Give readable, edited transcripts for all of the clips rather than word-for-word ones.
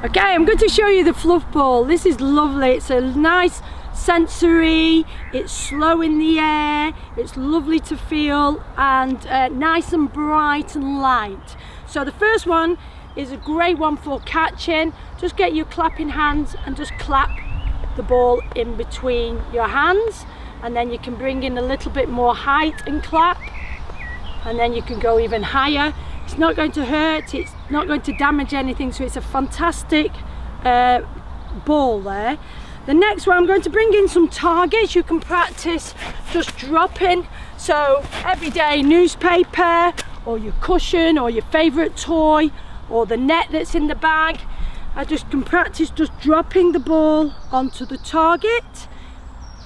Okay, I'm going to show you the fluff ball. This is lovely. It's a nice sensory, it's slow in the air, it's lovely to feel, and nice and bright and light. So the first one is a great one for catching. Just get your clapping hands and just clap the ball in between your hands, and then you can bring in a little bit more height and clap, and then you can go even higher. It's not going to hurt, it's not going to damage anything, so it's a fantastic ball there. The next one, I'm going to bring in some targets. You can practice just dropping, so everyday newspaper or your cushion or your favourite toy or the net that's in the bag. I just can practice just dropping the ball onto the target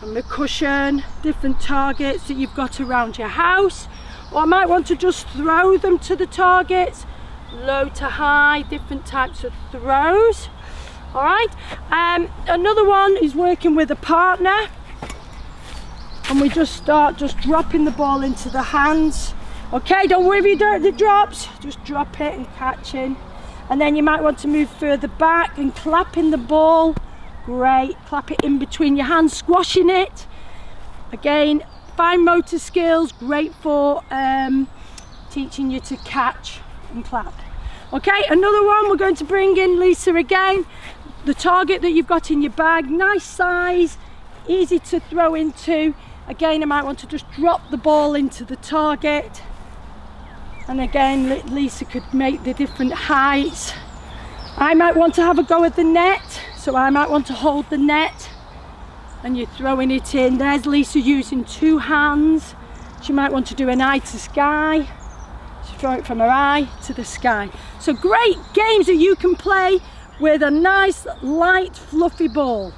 and the cushion, different targets that you've got around your house. Or I might want to just throw them to the targets, low to high, different types of throws. All right, another one is working with a partner, and we just start just dropping the ball into the hands. Okay, don't worry if you don't the drops, just drop it and catching. And then you might want to move further back and clapping the ball. Great, clap it in between your hands, squashing it. Again, fine motor skills, great for teaching you to catch and clap. Okay, another one, we're going to bring in Lisa again. The target that you've got in your bag, nice size, easy to throw into. Again, I might want to just drop the ball into the target. And again, Lisa could make the different heights. I might want to have a go at the net, so I might want to hold the net and you're throwing it in. There's Lisa using two hands. She might want to do an eye to sky. She throw it from her eye to the sky. So great games that you can play with a nice light fluffy ball.